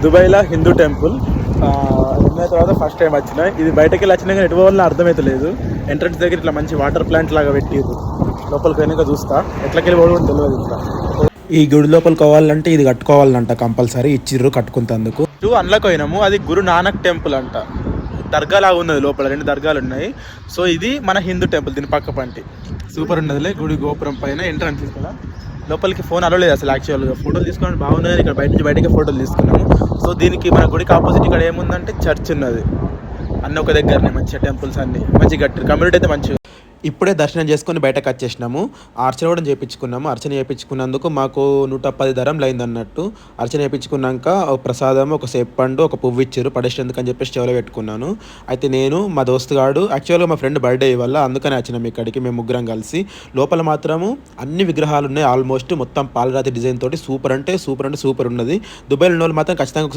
దుబాయ్లో హిందూ టెంపుల్ ఉన్న తర్వాత ఫస్ట్ టైం వచ్చిన. ఇది బయటకి వెళ్ళి వచ్చినా కానీ ఎటు పోవాలని అర్థమైతే లేదు. ఎంట్రన్స్ దగ్గర ఇట్లా మంచి వాటర్ ప్లాంట్ లాగా పెట్టిరు. లోపలికి వెనక చూస్తా ఎట్లకెళ్ళి పోవడం తెలియదు. ఇట్లా ఈ గుడి లోపలికి పోవాలంటే ఇది కట్టుకోవాలంట, కంపల్సరీ ఇచ్చిర్రు కట్టుకుంటందుకు. అన్లకు పోయినాము. అది గురు నానక్ టెంపుల్ అంట. దర్గా లాగా ఉన్నది, లోపల 2 దర్గాలు ఉన్నాయి. సో ఇది మన హిందూ టెంపుల్. దీని పక్క పంటి సూపర్ ఉన్నదిలే. గుడి గోపురం పైన ఎంట్రన్స్ ఇక్కడ. లోపలికి ఫోన్ అలో లేదు అసలు. యాక్చువల్గా ఫోటోలు తీసుకోవడానికి బాగున్నది. ఇక్కడ బయట నుంచి బయటకే ఫోటోలు తీసుకున్నాము. సో దీనికి మన గుడికి ఆపోజిట్ ఇక్కడ ఏముందంటే చర్చ్ ఉన్నది. అన్నీ ఒక దగ్గరనే మంచిగా టెంపుల్స్ అన్నీ మంచిగా కట్టారు. కమ్యూనిటీ అయితే మంచిగా. ఇప్పుడే దర్శనం చేసుకొని బయటకు వచ్చేసినాము. అర్చన కూడా చేయించుకున్నాము. అర్చన చేయించుకున్నందుకు మాకు 110 ధరలు అయింది అన్నట్టు. అర్చన చేయించుకున్నాక ఒక ప్రసాదం, ఒక సేప్పండు, ఒక పువ్వు ఇచ్చారు పడేసేందుకు అని చెప్పేసి చెవులో పెట్టుకున్నాను. అయితే నేను మా దోస్తుగాడు యాక్చువల్గా మా ఫ్రెండ్ బర్త్డే వల్ల అందుకని వచ్చినాము ఇక్కడికి మేము ముగ్గురం కలిసి. లోపల మాత్రము అన్ని విగ్రహాలు ఉన్నాయి. ఆల్మోస్ట్ మొత్తం పాలరాతి డిజైన్ తోటి సూపర్ అంటే సూపర్ ఉన్నది. దుబాయ్లో ఉన్న వాళ్ళు మాత్రం ఖచ్చితంగా